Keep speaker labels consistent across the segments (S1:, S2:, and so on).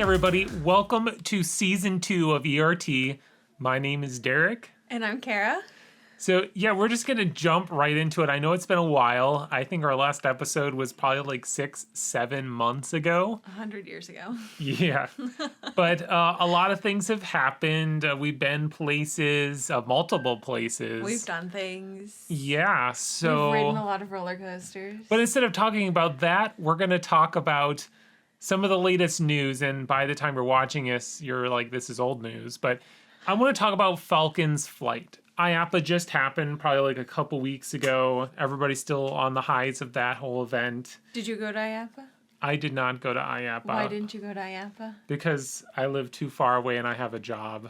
S1: everybody. Welcome to season 2 of ERT. My name is Derek.
S2: And I'm Kara.
S1: So, yeah, we're just going to jump right into it. I know it's been a while. I think our last episode was probably like 6-7 months ago.
S2: 100 years ago.
S1: Yeah. But a lot of things have happened. We've been places, multiple places.
S2: We've done things.
S1: Yeah, so...
S2: We've ridden a lot of roller coasters.
S1: But instead of talking about that, we're going to talk about some of the latest news. And by the time you're watching us, you're like, this is old news. But I want to talk about Falcons Flight. IAPA just happened probably like a couple weeks ago. Everybody's still on the highs of that whole event.
S2: Did you go to IAPA?
S1: I did not go to IAPA.
S2: Why didn't you go to IAPA?
S1: Because I live too far away and I have a job.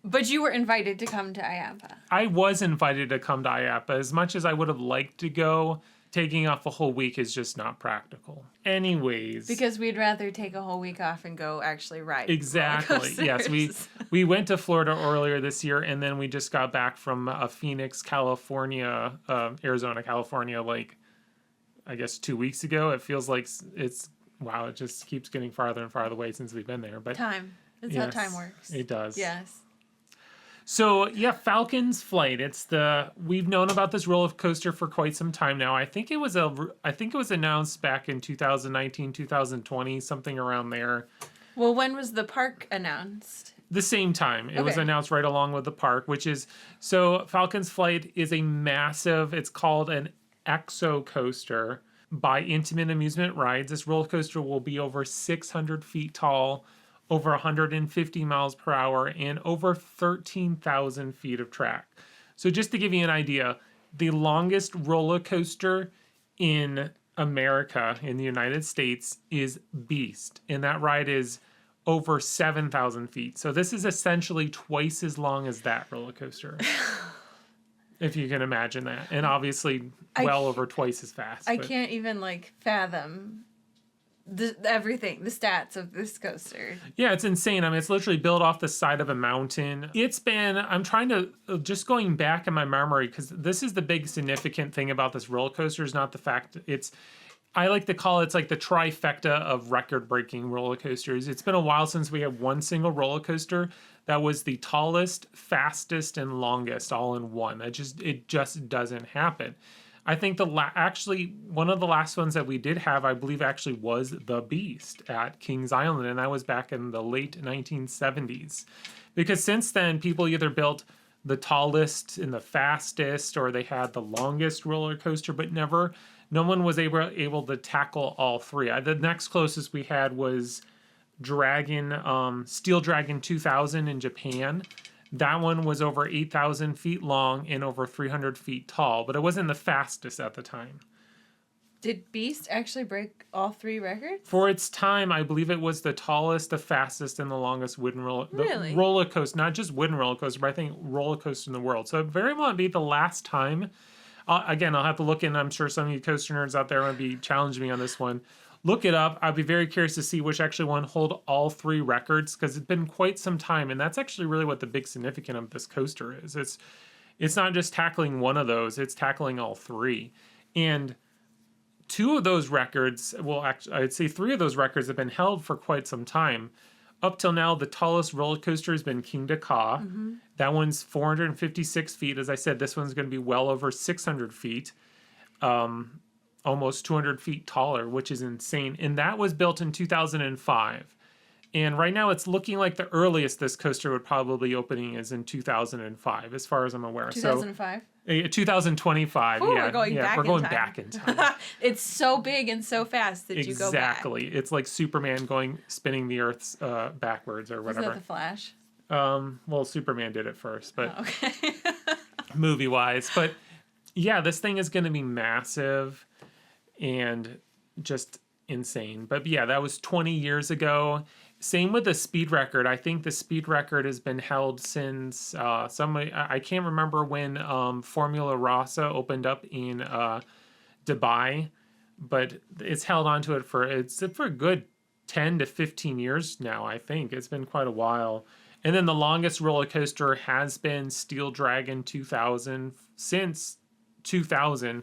S2: But you were invited to come to IAPA.
S1: I was invited to come to IAPA. As much as I would have liked to go, taking off a whole week is just not practical. Anyways.
S2: Because we'd rather take a whole week off and go actually ride.
S1: Exactly. Yes, we went to Florida earlier this year, and then we just got back from Phoenix, California, Arizona, California, like, I guess 2 weeks ago. It feels like wow, it just keeps getting farther and farther away since we've been there. But
S2: time. That's
S1: yes,
S2: how time works.
S1: It does.
S2: Yes.
S1: So, yeah, Falcons Flight. We've known about this roller coaster for quite some time now. I think it was announced back in 2019, 2020, something around there.
S2: Well, when was the park announced?
S1: The same time. It was announced right along with the park, so Falcons Flight is a massive, it's called an exo coaster by Intamin Amusement Rides. This roller coaster will be over 600 feet tall, over 150 miles per hour, and over 13,000 feet of track. So just to give you an idea, the longest roller coaster in America, in the United States, is Beast. And that ride is over 7,000 feet. So this is essentially twice as long as that roller coaster. If you can imagine that. And obviously well over twice as fast.
S2: I can't even fathom everything, the stats of this coaster.
S1: Yeah, it's insane. I mean, it's literally built off the side of a mountain. I'm trying to, just going back in my memory, because this is the big significant thing about this roller coaster is not the fact I like to call it's like the trifecta of record-breaking roller coasters. It's been a while since we had one single roller coaster that was the tallest, fastest, and longest all in one. It just doesn't happen. I think one of the last ones that we did have, I believe, actually was the Beast at Kings Island, and that was back in the late 1970s. Because since then, people either built the tallest and the fastest, or they had the longest roller coaster, but no one was able to tackle all three. The next closest we had was Steel Dragon 2000 in Japan. That one was over 8,000 feet long and over 300 feet tall, but it wasn't the fastest at the time.
S2: Did Beast actually break all three records?
S1: For its time, I believe it was the tallest, the fastest, and the longest wooden roller coaster. Not just wooden roller coaster, but I think roller coaster in the world. So it very well might be the last time. Again, I'll have to look in. I'm sure some of you coaster nerds out there might be challenging me on this one. Look it up. I'd be very curious to see which actually one hold all three records, because it's been quite some time, and that's actually really what the big significance of this coaster is. It's not just tackling one of those; it's tackling all three. And two of those records, well, actually, I'd say three of those records have been held for quite some time. Up till now, the tallest roller coaster has been King Ka. Mm-hmm. That one's 456 feet. As I said, this one's going to be well over 600 feet. Almost 200 feet taller, which is insane. And that was built in 2005. And right now it's looking like the earliest this coaster would probably be opening is in 2005, as far as I'm aware.
S2: 2005?
S1: So, 2025.
S2: Ooh,
S1: yeah,
S2: we're going
S1: back in time.
S2: It's so big and so fast that you go back.
S1: Exactly. It's like Superman spinning the Earth backwards or whatever.
S2: Is that the Flash?
S1: Well, Superman did it first, but
S2: okay.
S1: movie-wise. But yeah, this thing is going to be massive and just insane. But yeah, that was 20 years ago. Same with the speed record. I think the speed record has been held since I can't remember when Formula Rossa opened up in Dubai, but it's held onto it for a good 10 to 15 years now, I think. It's been quite a while. And then the longest roller coaster has been Steel Dragon 2000 since 2000.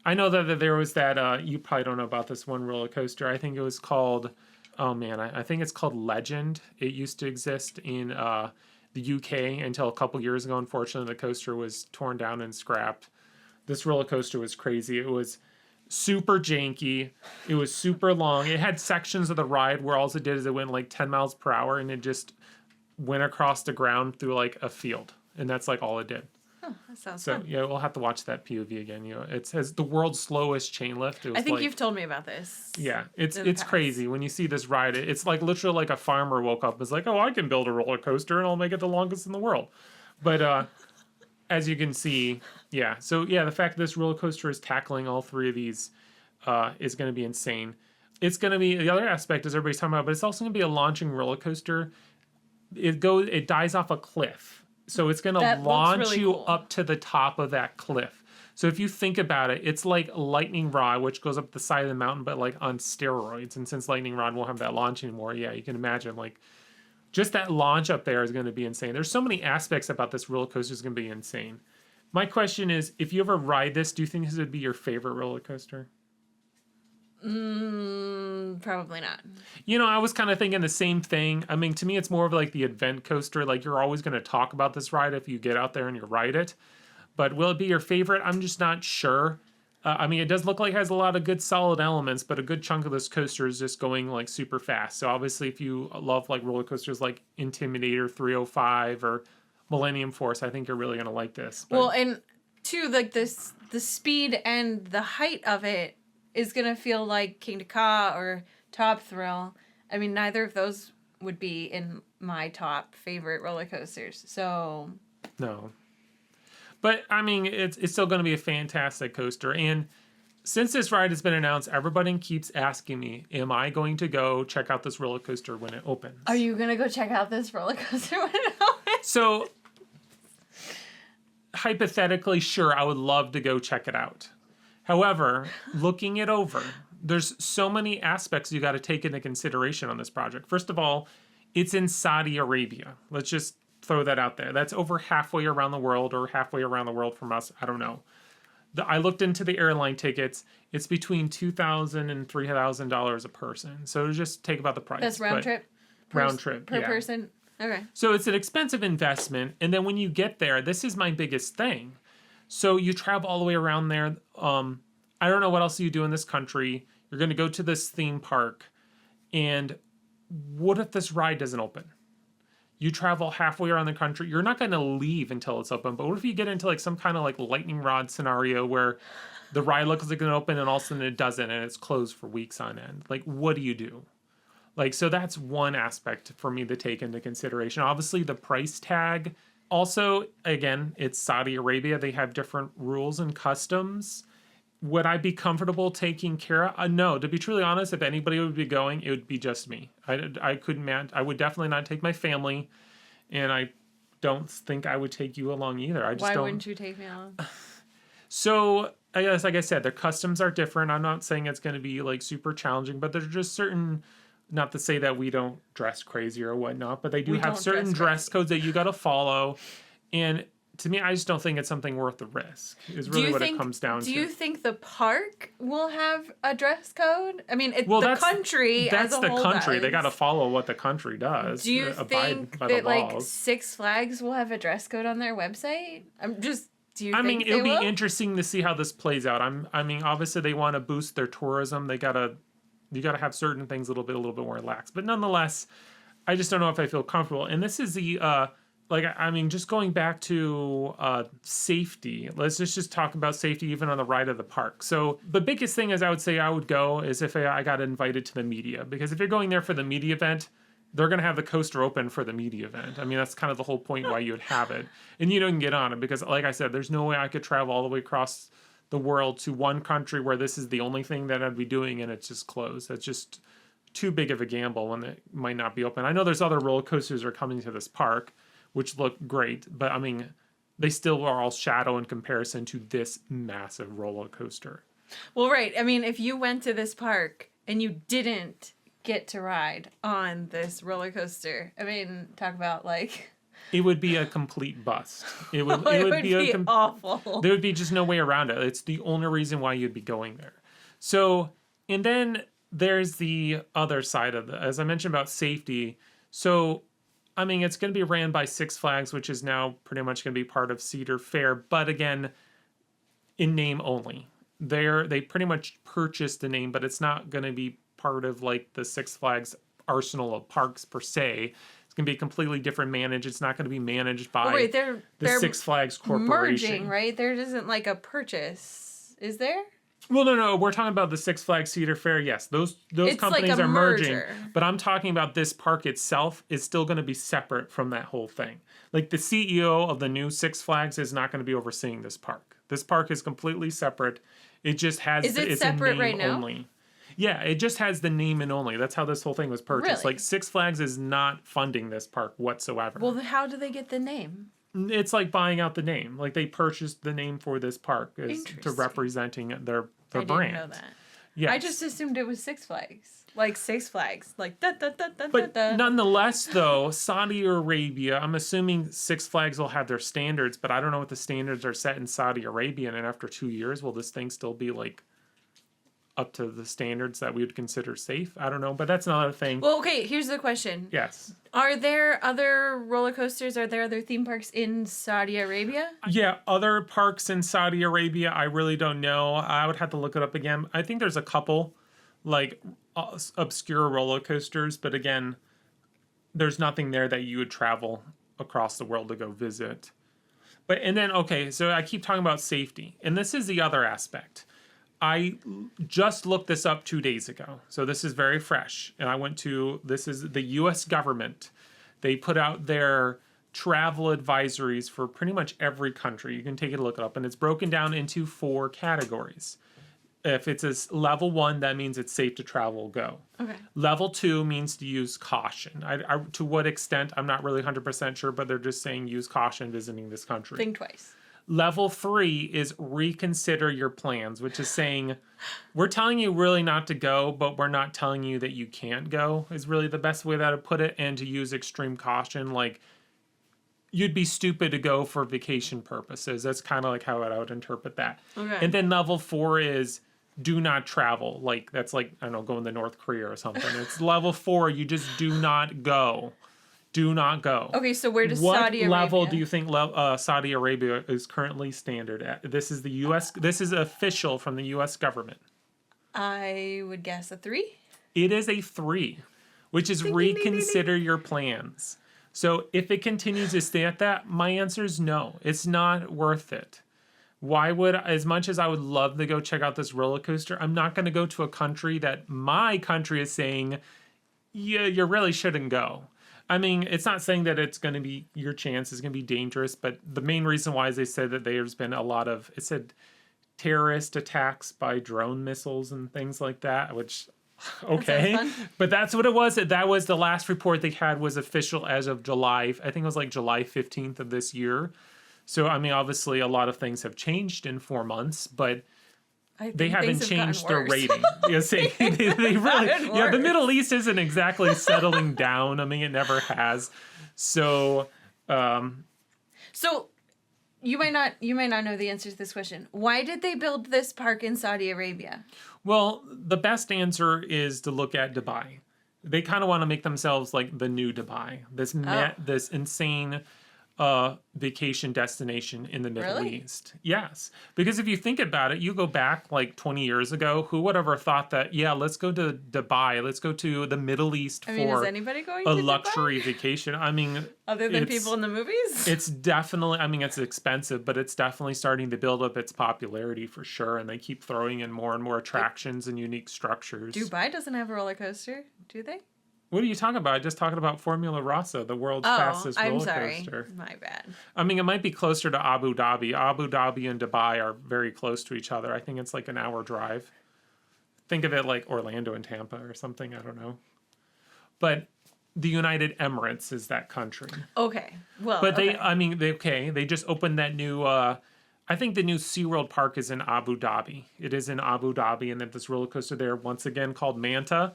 S1: I know that there was that, you probably don't know about this one roller coaster. I think it was called, oh man, I think it's called Legend. It used to exist in the UK until a couple years ago. Unfortunately, the coaster was torn down and scrapped. This roller coaster was crazy. It was super janky. It was super long. It had sections of the ride where all it did is it went like 10 miles per hour and it just went across the ground through like a field. And that's like all it did.
S2: Oh, that sounds
S1: So
S2: fun.
S1: yeah, we'll have to watch that POV again. It says the world's slowest chain lift. It was
S2: I think
S1: like,
S2: you've told me about this.
S1: yeah, it's
S2: in the past.
S1: crazy when you see this ride. It's like literally like a farmer woke up and was like, oh, I can build a roller coaster and I'll make it the longest in the world. But as you can see, yeah. So yeah, the fact that this roller coaster is tackling all three of these is going to be insane. It's going to be the other aspect is everybody's talking about, but it's also going to be a launching roller coaster. It dies off a cliff. So it's going to launch
S2: really
S1: you
S2: cool.
S1: up to the top of that cliff. So if you think about it, it's like lightning rod, which goes up the side of the mountain, but like on steroids. And since lightning rod won't have that launch anymore, yeah, you can imagine like just that launch up there is going to be insane. There's so many aspects about this roller coaster is going to be insane. My question is, if you ever ride this, do you think this would be your favorite roller coaster?
S2: Probably not.
S1: You know, I was kind of thinking the same thing. I mean, to me, it's more of like the advent coaster. Like, you're always going to talk about this ride if you get out there and you ride it. But will it be your favorite? I'm just not sure. I mean, it does look like it has a lot of good solid elements, but a good chunk of this coaster is just going like super fast. So obviously, if you love like roller coasters like Intimidator 305 or Millennium Force, I think you're really going to like this. But
S2: Well, and too, like the speed and the height of it is gonna feel like King Ka or Top Thrill. I mean, neither of those would be in my top favorite roller coasters. So
S1: no. But I mean, it's still going to be a fantastic coaster. And since this ride has been announced, everybody keeps asking me, am I going to go check out this roller coaster when it opens?
S2: are you gonna go check out this roller coaster when it opens?
S1: So, hypothetically, sure, I would love to go check it out. However, looking it over, there's so many aspects you got to take into consideration on this project. First of all, it's in Saudi Arabia. Let's just throw that out there. That's over halfway around the world, or halfway around the world from us. I don't know. I looked into the airline tickets. It's between $2,000 and $3,000 a person. So just take about the price.
S2: That's round trip.
S1: Round trip
S2: per
S1: yeah.
S2: person. Okay.
S1: So it's an expensive investment, and then when you get there, this is my biggest thing. So you travel all the way around there. I don't know what else you do in this country. You're going to go to this theme park, and what if this ride doesn't open? You travel halfway around the country. You're not going to leave until it's open. But what if you get into like some kind of like lightning rod scenario where the ride looks like it's going to open and all of a sudden it doesn't and it's closed for weeks on end? Like, what do you do? Like, so that's one aspect for me to take into consideration. Obviously, the price tag. Also, again, it's Saudi Arabia. They have different rules and customs. Would I be comfortable taking care of? No, to be truly honest, if anybody would be going, it would be just me. I couldn't. I would definitely not take my family, and I don't think I would take you along either. I just
S2: Why
S1: don't.
S2: wouldn't you take me along?
S1: So I guess, like I said, their customs are different. I'm not saying it's going to be like super challenging, but there's just certain. Not to say that we don't dress crazy or whatnot, but they do have certain dress codes that you got to follow. And to me, I just don't think it's something worth the risk, is really what it comes down to.
S2: Do you think the park will have a dress code? I mean, it's the country as a whole.
S1: That's the country.
S2: Does.
S1: They got to follow what the country does.
S2: Do you think that like Six Flags will have a dress code on their website? Do you think
S1: mean, it'll be interesting to see how this plays out. I mean, obviously they want to boost their tourism. You got to have certain things a little bit more relaxed. But nonetheless, I just don't know if I feel comfortable. And this is the, just going back to safety, let's just talk about safety even on the ride of the park. So the biggest thing is I would say I would go is if I got invited to the media. Because if you're going there for the media event, they're going to have the coaster open for the media event. I mean, that's kind of the whole point why you would have it. And you don't get on it because, like I said, there's no way I could travel all the way across the world to one country where this is the only thing that I'd be doing and it's just closed. It's just too big of a gamble when it might not be open. I know there's other roller coasters that are coming to this park, which look great, but I mean, they still are all shadow in comparison to this massive roller coaster.
S2: Well, right. I mean, if you went to this park and you didn't get to ride on this roller coaster, I mean, talk about like
S1: It would be a complete bust. It would,
S2: It
S1: it would
S2: would
S1: be,
S2: awful.
S1: there would be just no way around it. It's the only reason why you'd be going there. So, and then there's the other side of it. As I mentioned about safety. So, I mean, it's going to be ran by Six Flags, which is now pretty much going to be part of Cedar Fair. But again, in name only. They pretty much purchased the name, but it's not going to be part of like the Six Flags arsenal of parks per se. It's going to be completely different managed. It's not going to be managed by the Six Flags Corporation.
S2: Merging, right? There isn't like a purchase, is there?
S1: Well, no. We're talking about the Six Flags Cedar Fair. Yes, those
S2: It's
S1: companies
S2: like a
S1: are merging.
S2: merger.
S1: But I'm talking about this park itself is still going to be separate from that whole thing. Like the CEO of the new Six Flags is not going to be overseeing this park. This park is completely separate. It just has
S2: Is it
S1: it's
S2: separate
S1: a name
S2: right now?
S1: only. Yeah, it just has the name and only. That's how this whole thing was purchased.
S2: Really?
S1: Like Six Flags is not funding this park whatsoever.
S2: Well, how do they get the name?
S1: It's like buying out the name. Like they purchased the name for this park to
S2: Interesting.
S1: representing their
S2: I
S1: brand.
S2: didn't know that.
S1: Yes.
S2: I just assumed it was Six Flags. Like Six Flags. Like da da da da
S1: But
S2: da da.
S1: nonetheless, though, Saudi Arabia, I'm assuming Six Flags will have their standards, but I don't know what the standards are set in Saudi Arabia. And after 2 years, will this thing still be like up to the standards that we would consider safe? I don't know, but that's another thing.
S2: Well, okay, here's the question.
S1: Yes.
S2: Are there other roller coasters? Are there other theme parks in Saudi Arabia?
S1: Yeah, other parks in Saudi Arabia, I really don't know. I would have to look it up again. I think there's a couple, like, obscure roller coasters, but again, there's nothing there that you would travel across the world to go visit. But, and then, okay, so I keep talking about safety, and this is the other aspect. I just looked this up 2 days ago, so this is very fresh. And I went to, this is the U.S. government. They put out their travel advisories for pretty much every country. You can take a look it up, and it's broken down into 4 categories. If it's a level 1, that means it's safe to travel, go.
S2: Okay.
S1: Level 2 means to use caution. To what extent, I'm not really 100% sure, but they're just saying use caution visiting this country.
S2: Think twice.
S1: Level 3 is reconsider your plans, which is saying we're telling you really not to go, but we're not telling you that you can't go, is really the best way that I put it. And to use extreme caution, like you'd be stupid to go for vacation purposes. That's kind of like how I would interpret that.
S2: Okay.
S1: And then level 4 is do not travel. Like that's like, I don't know, going to North Korea or something. It's level 4. You just do not go. Do not go.
S2: Okay, so where does
S1: what
S2: Saudi Arabia?
S1: level do you think Saudi Arabia is currently standard at? This is the U.S. This is official from the U.S. government.
S2: I would guess a 3.
S1: It is a 3, which is
S2: Ding, ding, ding, ding,
S1: reconsider your plans. So if it continues to stay at that, my answer is no. It's not worth it. Why would, as much as I would love to go check out this roller coaster, I'm not going to go to a country that my country is saying, yeah, you really shouldn't go. I mean, it's not saying that it's going to be, your chance is going to be dangerous, but the main reason why is they said that there's been a lot of, it said terrorist attacks by drone missiles and things like that, which, okay.
S2: That sounds fun.
S1: But that's what it was. That was the last report they had was official as of July. I think it was like July 15th of this year. So, I mean, obviously a lot of things have changed in 4 months, but they haven't changed their rating. Yes, they really, yeah, the Middle East isn't exactly settling down. I mean, it never has. So,
S2: So you might not know the answer to this question. Why did they build this park in Saudi Arabia?
S1: well, the best answer is to look at Dubai. They kind of want to make themselves like the new Dubai. This insane vacation destination in the Middle
S2: Really?
S1: East. Yes. Because if you think about it, you go back like 20 years ago, who would ever thought that, yeah, let's go to Dubai, let's go to the Middle East
S2: I mean,
S1: for
S2: is anybody going
S1: a
S2: to
S1: luxury
S2: Dubai?
S1: vacation? I mean,
S2: Other than
S1: it's-
S2: people in the movies?
S1: it's definitely, I mean, it's expensive, but it's definitely starting to build up its popularity for sure. And they keep throwing in more and more attractions and unique structures.
S2: Dubai doesn't have a roller coaster, do they?
S1: What are you talking about? Just talking about Formula Rossa, the world's fastest roller
S2: I'm sorry.
S1: coaster.
S2: My bad.
S1: I mean, it might be closer to Abu Dhabi. Abu Dhabi and Dubai are very close to each other. I think it's like an hour drive. Think of it like Orlando and Tampa or something. I don't know. But the United Emirates is that country.
S2: Okay. Well,
S1: But
S2: okay.
S1: they just opened that new, I think the new SeaWorld park is in Abu Dhabi. It is in Abu Dhabi, and then this roller coaster there, once again, called Manta.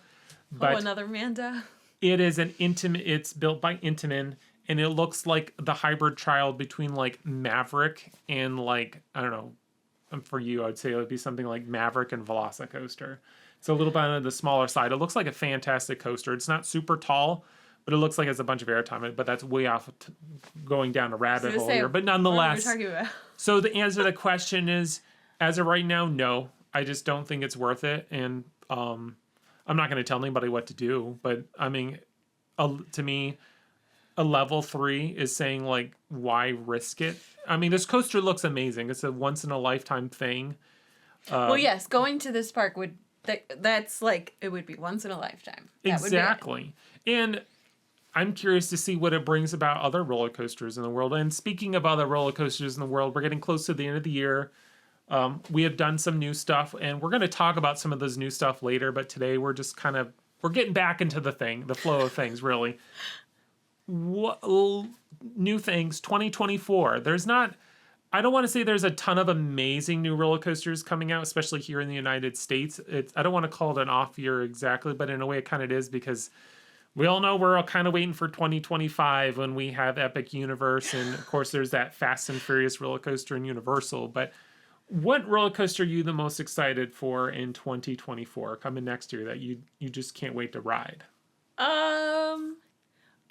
S1: But
S2: another Manta.
S1: it is it's built by Intamin, and it looks like the hybrid child between like Maverick and like, I don't know, for you, I'd say it would be something like Maverick and Velocicoaster. It's a little bit on the smaller side. It looks like a fantastic coaster. It's not super tall, but it looks like it's a bunch of airtime. But that's way off going down a rabbit hole here. But nonetheless,
S2: what are we talking about?
S1: so the answer to the question is, as of right now, no. I just don't think it's worth it. And I'm not going to tell anybody what to do. But I mean, to me, a level 3 is saying like, why risk it? I mean, this coaster looks amazing. It's a once in a lifetime thing.
S2: Well, yes, going to this park would that's like it would be once in a lifetime.
S1: Exactly. And I'm curious to see what it brings about other roller coasters in the world. And speaking of other roller coasters in the world, we're getting close to the end of the year. We have done some new stuff, and we're going to talk about some of those new stuff later. But today we're just we're getting back into the flow of things, really. What new things 2024? I don't want to say there's a ton of amazing new roller coasters coming out, especially here in the United States. I don't want to call it an off year exactly, but in a way it kind of is, because we all know we're all kind of waiting for 2025 when we have Epic Universe, and of course there's that Fast and Furious roller coaster in Universal. But what roller coaster are you the most excited for in 2024 coming next year that you just can't wait to ride?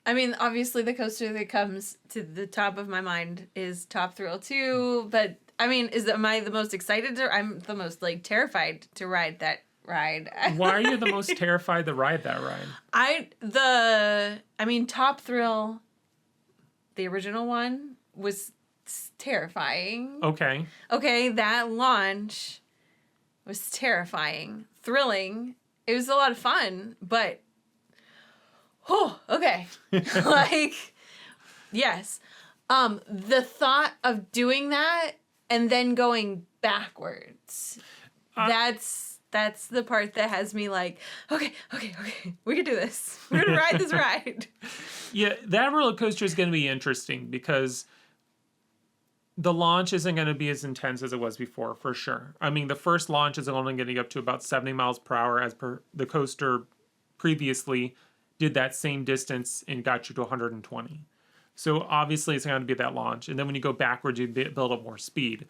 S2: I mean, obviously the coaster that comes to the top of my mind is Top Thrill 2, but I mean, am I the most excited I'm the most like terrified to ride that ride.
S1: Why are you the most terrified to ride that ride?
S2: I mean, Top Thrill, the original one, was terrifying.
S1: Okay.
S2: Okay, that launch was terrifying. Thrilling. It was a lot of fun, but okay. Like, yes. The thought of doing that and then going backwards. That's the part that has me like, okay. We can do this. We're going to ride this ride.
S1: Yeah, that roller coaster is going to be interesting because the launch isn't going to be as intense as it was before, for sure. I mean, the first launch is only getting up to about 70 miles per hour, as per the coaster previously did that same distance and got you to 120. So obviously it's going to be that launch. And then when you go backwards, you build up more speed.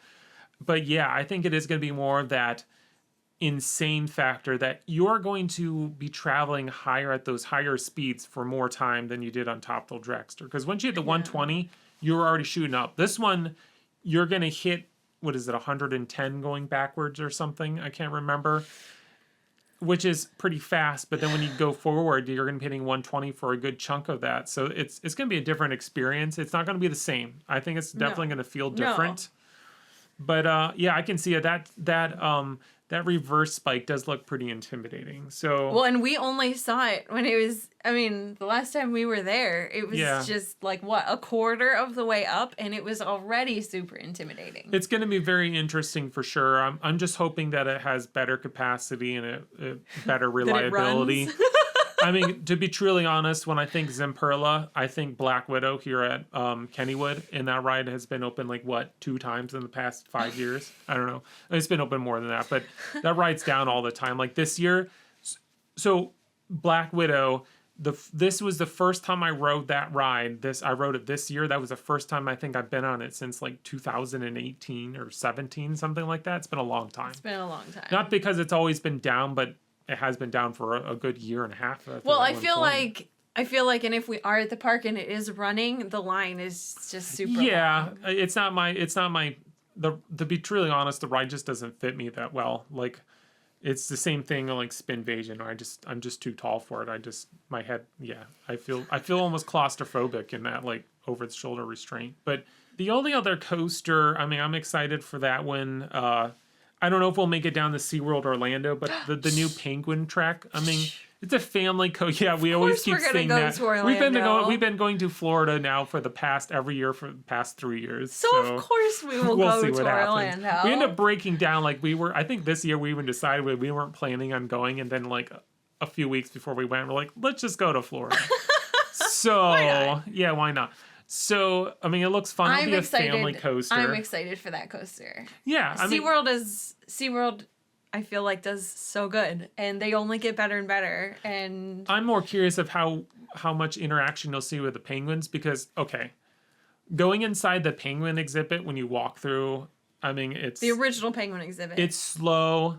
S1: But yeah, I think it is going to be more of that insane factor that you're going to be traveling higher at those higher speeds for more time than you did on Top Thrill Dragster. Because once you hit the 120, you're already shooting up. This one, you're going to hit, 110 going backwards or something? I can't remember. Which is pretty fast, but then when you go forward, you're going to be hitting 120 for a good chunk of that. So it's going to be a different experience. It's not going to be the same. I think it's definitely going to feel different. No. But yeah, I can see it. That reverse spike does look pretty intimidating. So
S2: well, and we only saw it when it was. I mean, the last time we were there, it was just like a quarter of the way up, and it was already super intimidating.
S1: It's going to be very interesting for sure. I'm just hoping that it has better capacity and a better reliability. I mean, to be truly honest, when I think Zamperla, I think Black Widow here at Kennywood, and that ride has been open 2 times in the past 5 years? I don't know. It's been open more than that, but that ride's down all the time. Like this year, so Black Widow, this was the first time I rode that ride. I rode it this year. That was the first time I think I've been on it since 2018 or 17, something like that. It's been a long time.
S2: It's been a long time.
S1: Not because it's always been down, but it has been down for a good year and a half.
S2: Well, I feel like, and if we are at the park and it is running, the line is just super long.
S1: It's not my, to be truly honest, the ride just doesn't fit me that well. Like, it's the same thing like Spinvasion. I'm just too tall for it. My head, I feel almost claustrophobic in that over the shoulder restraint. But the only other coaster, I mean, I'm excited for that one. I don't know if we'll make it down to SeaWorld Orlando, but the new Penguin track, I mean, it's a family Yeah, we always keep saying that. We've been going to Florida now for every year for the past 3 years.
S2: So of course we will go to Orlando.
S1: We end up breaking down I think this year we even decided we weren't planning on going, and then a few weeks before we went, we're like, let's just go to Florida. So yeah, why not? So, I mean, it looks fun. It'll be a family coaster.
S2: I'm excited for that coaster.
S1: Yeah.
S2: SeaWorld I feel like does so good, and they only get better and better. And
S1: I'm more curious of how much interaction you'll see with the penguins because, okay, going inside the penguin exhibit when you walk through, I mean, it's...
S2: the original penguin exhibit.
S1: It's slow,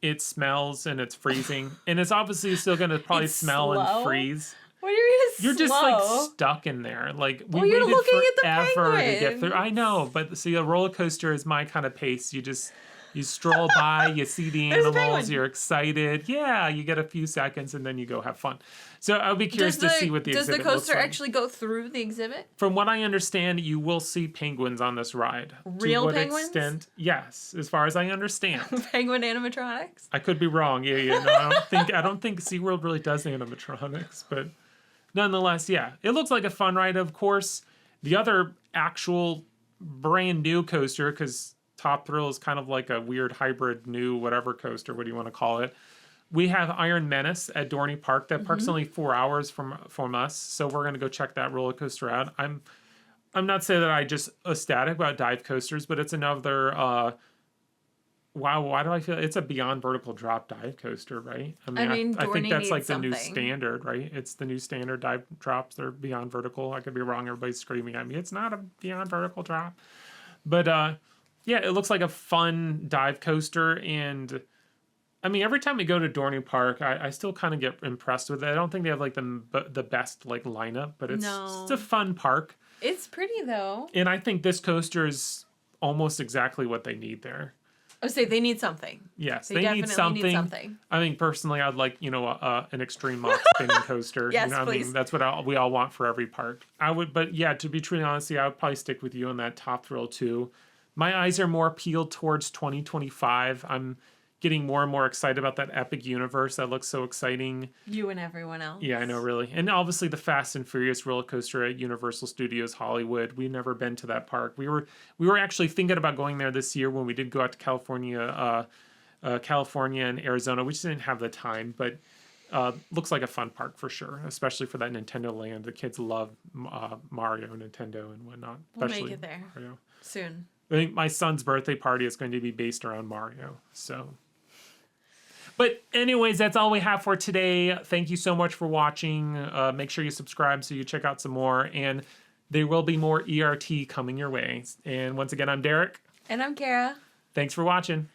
S1: it smells, and it's freezing. And it's obviously still going to probably smell
S2: slow?
S1: and freeze.
S2: What do you mean it's
S1: You're just,
S2: slow?
S1: like, stuck in there. Like, we
S2: Well, you're
S1: waited
S2: looking at the
S1: forever to get through.
S2: penguins.
S1: I know, but see, a roller coaster is my kind of pace. You stroll by, you see the
S2: There's a
S1: animals,
S2: penguin.
S1: you're excited. Yeah, you get a few seconds, and then you go have fun. So I'll be curious to see what the
S2: Does the
S1: exhibit looks
S2: coaster
S1: like.
S2: actually go through the exhibit?
S1: From what I understand, you will see penguins on this ride.
S2: Real
S1: to what
S2: penguins?
S1: extent? Yes, as far as I understand.
S2: Penguin animatronics?
S1: I could be wrong. Yeah. No, I don't think SeaWorld really does animatronics, but nonetheless, yeah. It looks like a fun ride, of course. The other actual brand new coaster, because Top Thrill is kind of like a weird hybrid new whatever coaster, what do you want to call it? We have Iron Menace at Dorney Park. That park's only 4 hours from us, so we're gonna go check that roller coaster out. I'm not saying that I just ecstatic about dive coasters, but it's another wow, why do I feel it's a beyond vertical drop dive coaster, right? I think
S2: Dorney
S1: that's like
S2: needs
S1: the new
S2: something.
S1: standard, right? It's the new standard dive drops. They're beyond vertical. I could be wrong. Everybody's screaming at me. It's not a beyond vertical drop. But yeah, it looks like a fun dive coaster. And I mean, every time we go to Dorney Park, I still kind of get impressed with it. I don't think they have like the best like lineup, but it's a fun park.
S2: It's pretty though.
S1: And I think this coaster is almost exactly what they need there.
S2: I would say they need something.
S1: Yes,
S2: They
S1: they need
S2: definitely need
S1: something.
S2: something.
S1: I mean, personally, I'd like an extreme lock spinning coaster.
S2: Yes,
S1: I
S2: please.
S1: mean, that's what we all want for every park. I would, but yeah, to be truly honest, I would probably stick with you on that Top Thrill too. My eyes are more peeled towards 2025. I'm getting more and more excited about that epic universe. That looks so exciting.
S2: You and everyone else.
S1: Yeah, I know, really. And obviously the Fast and Furious roller coaster at Universal Studios Hollywood. We've never been to that park. We were actually thinking about going there this year when we did go out to California and Arizona. We just didn't have the time, but looks like a fun park for sure, especially for that Nintendo Land. The kids love Mario, Nintendo, and whatnot.
S2: We'll
S1: Especially
S2: make it there
S1: Mario.
S2: soon.
S1: I think my son's birthday party is going to be based around Mario. So, but anyways, that's all we have for today. Thank you so much for watching. Make sure you subscribe so you check out some more, and there will be more ERT coming your way. And once again, I'm Derek.
S2: And I'm Kara.
S1: Thanks for watching.